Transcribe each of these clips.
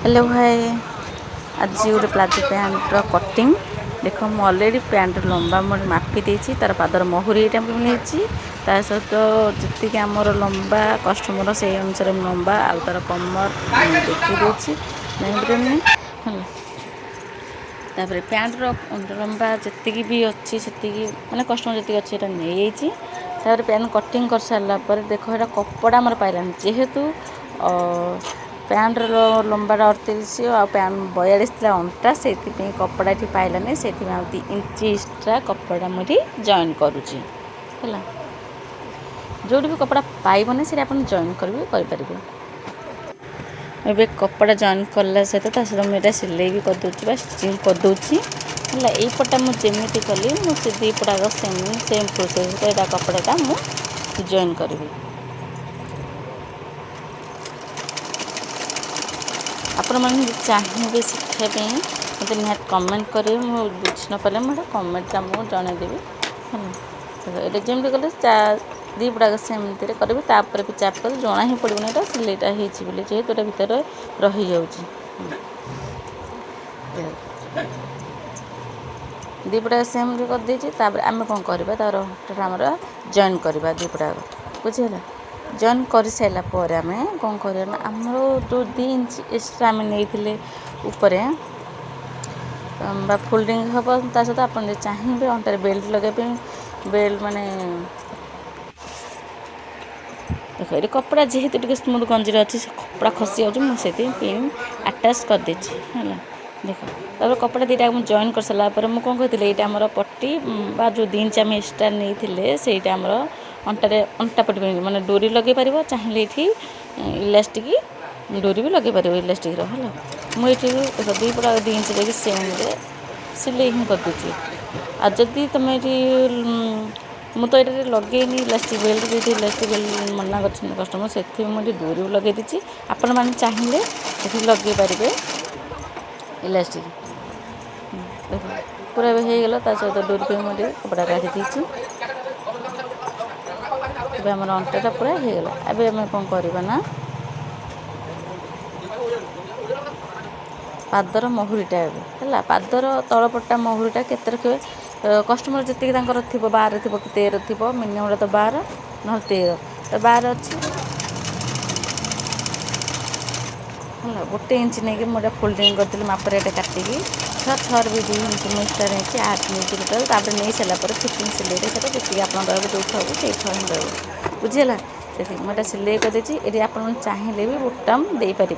hello भाई आज गोटे प्लाजो पैंट कटिंग देख मुझे अलरेडी पैंट लंबा मुझे मापी देती तार पादर महुरी यहाँ नहीं सहित जी आमर लंबा कस्टमर से अनुसार लंबा आउ तार कमर देखी दूसरी तापर पैंट लंबा जी भी अच्छी से मैंने कस्टमर जी अच्छी नहीं तापर पैंट कटिंग कर सारापर देख ये कपड़ा मोर पाइलानी जेहेतु पैंट लंबाटा 38 आ पैंट 42 था अंटा से कपड़ा ये पाइलानी से 2 इंच एक्स्ट्रा कपड़ा मुझे जॉइन करुँची है जो भी कपड़ा पाइबनी से आप जॉइन करेंगे ए कपड़ा जॉइन कला सहित मुझे सिलाई भी करदे स्टिचिंग करदे है यपटा मुझे कली मुझे दीपटा सेम प्रोसेस यहाँ कपड़ाटा मुझे जॉइन करी आपण मैंने चाहिए शिखापी मतलब निहत कमेंट करेंगे मुझे बुझी न पारे मुझे कमेंट मुझे जनईदेवी है जमी कले दीपड़ाक सेमती करी तापर भी चाप कर जना ही पड़ोना यहाँ सिलेटा होती जेहेतु ये भितर रही जाऊँगी दीपड़ाक सेमती कर देती आम कौन करवा तार आमर जॉइन करवा दीपड़ाक बुझेगा जॉइन कर सारापर आम कौन करना आमर जो 2 इंच एक्स्ट्रा आम नहीं ऊपर फोल्डिंग हम ता सहित आप चाहिए अंटार बेल्ट लगे बेल्ट माने देख ये कपड़ा जेहेतु टे स्मूथ गंजीर अच्छी से कपड़ा खसी जाऊँगी पिन आटाच कर देती है देख तापर कपड़ा दीटा मुझे जॉइन कर सारापर मुझे कौन कहती यहाँ आमर पट्टी बा जो 2 इंच आम एक्स्ट्रा नहीं से आमर अंटारे अंटा पट्टी माने डोरी लगे पार चाहिए ये इलास्टिक डोरी भी लगे पार इलास्टिक है मुझे देख दीपड़ा 2 इंच लेकिन सेम सिलाई ही करदे आदि तुम मुझे तो ये लगेनी इलास्टिक बेल्ट जो इलास्टिक बेल्ट मना कर कस्टमर से मुझे डोरी लगे दी आपण मैंने चाहिए ये लगे पारे इलास्टिक पूरा हो गला सहित डोरी पे मुझे कपड़ा काटी देती आम अंटाटा पूरा हो गला अब आम कौन करवा ना पादर महुरीटा है पादर तलपटा महुरीटा केते रखिए कस्टमर जी थी 12 थी कि 13 थी मिनिमम तो 12 ना 13 तो 12 अच्छी है 1 इंच नहीं मुझे फोल्डिंग करी मापर ये काटिकी 6 भी 2 इंच मुझे स्टार्ट 8 इंच टोटल तापर नहीं सारापर फिटिंग सिलाई सहित जी आप जो थे से हिंग बुझीगला देखिए मुझे सिलाई करदे ये आप चाहिए भी बुटाम दे पारे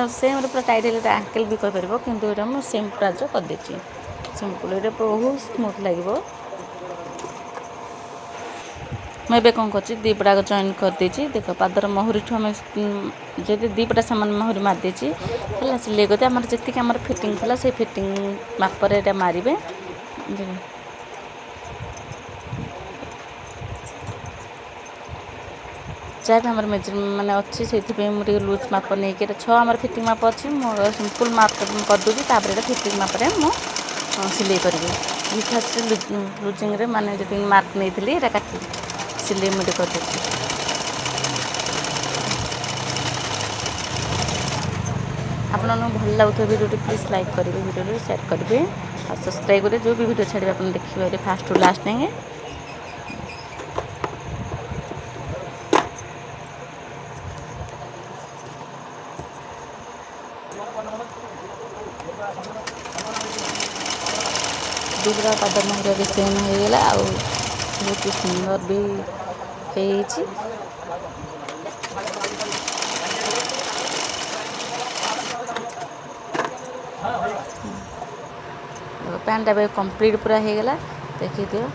सेम पूरा टाइट है आंकल भी कहीपर कि मुझे सेम प्लाजो करदे सिंपल ये बहुत स्मूथ लगे मुझे कौन कर दीपड़ा जॉइन करदे देख पादर महुरी ठूँ आम जब दीपटा सामान महुरी मारदे है सिलाई करदे आम जी आम फिटिंग थी से फिटिंग मापर ये मारे जहाँ भी आम मेजर मैंने अच्छी से मुझे लुज माप नहीं 6 आम फिटिंग माप अच्छी मुझे सिंपल माप करदे ये फिटिंग माप सिलाई करी फास्ट लुजिंग माने जी मार्क नहीं थी ये काटी सिलाई मुझे करदे आपन भल लगुव वीडियो प्लीज लाइक करेंगे वीडियो शेयर करेंगे और सब्सक्राइब करेंगे जो भी वीडियो छाड़े आप देखिए फास्ट टू लास्ट नहीं दीपड़ा पादर महर भी सेम होगला आ बहुत सुंदर भी हो पैंटा भी कंप्लीट पूरा होगला देखिए दियो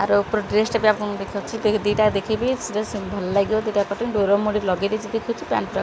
आर ऊपर ड्रेसटा भी आपको देखिए 2टा देखी भल लगे 2टा कटिंग डोर मुझे लगे देखिए पैंट पूरा